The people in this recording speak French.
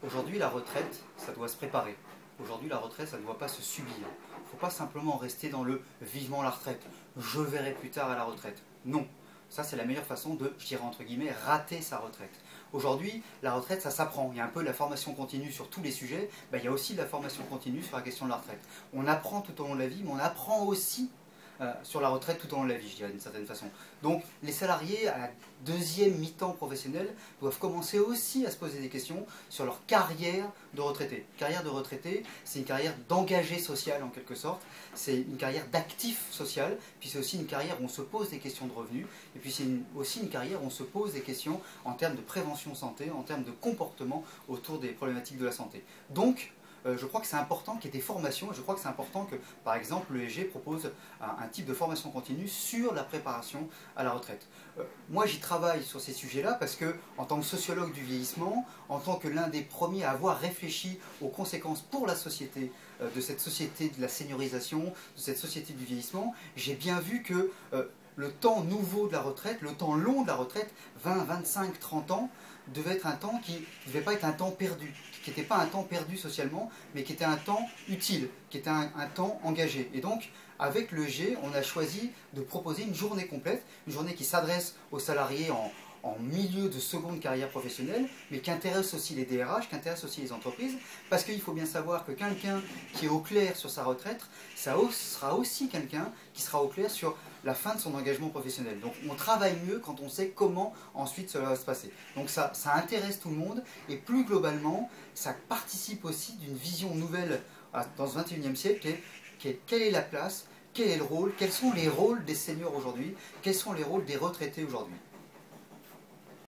Aujourd'hui, la retraite, ça doit se préparer. Aujourd'hui, la retraite, ça ne doit pas se subir. Il ne faut pas simplement rester dans le vivement la retraite. Je verrai plus tard à la retraite. Non. Ça, c'est la meilleure façon de, je dirais entre guillemets, rater sa retraite. Aujourd'hui, la retraite, ça s'apprend. Il y a un peu de la formation continue sur tous les sujets. Ben, il y a aussi de la formation continue sur la question de la retraite. On apprend tout au long de la vie, mais on apprend aussi sur la retraite tout au long de la vie, je dirais d'une certaine façon. Donc les salariés à la deuxième mi-temps professionnelle doivent commencer aussi à se poser des questions sur leur carrière de retraité. Carrière de retraité, c'est une carrière d'engagé social en quelque sorte, c'est une carrière d'actif social, puis c'est aussi une carrière où on se pose des questions de revenus, et puis c'est aussi une carrière où on se pose des questions en termes de prévention santé, en termes de comportement autour des problématiques de la santé. Donc, je crois que c'est important qu'il y ait des formations, et je crois que c'est important que, par exemple, l'ESG propose un type de formation continue sur la préparation à la retraite. Moi, j'y travaille sur ces sujets-là parce que, en tant que sociologue du vieillissement, en tant que l'un des premiers à avoir réfléchi aux conséquences pour la société, de cette société de la seniorisation, de cette société du vieillissement, j'ai bien vu que le temps nouveau de la retraite, le temps long de la retraite, 20, 25, 30 ans, devait être un temps qui ne devait pas être un temps perdu, qui n'était pas un temps perdu socialement, mais qui était un temps utile, qui était un temps engagé. Et donc, avec le G, on a choisi de proposer une journée complète, une journée qui s'adresse aux salariés en milieu de seconde carrière professionnelle, mais qui intéresse aussi les DRH, qui intéresse aussi les entreprises, parce qu'il faut bien savoir que quelqu'un qui est au clair sur sa retraite, ça sera aussi quelqu'un qui sera au clair sur la fin de son engagement professionnel. Donc on travaille mieux quand on sait comment ensuite cela va se passer. Donc ça intéresse tout le monde, et plus globalement, ça participe aussi d'une vision nouvelle dans ce 21e siècle, qui est quelle est la place, quel est le rôle, quels sont les rôles des seniors aujourd'hui, quels sont les rôles des retraités aujourd'hui.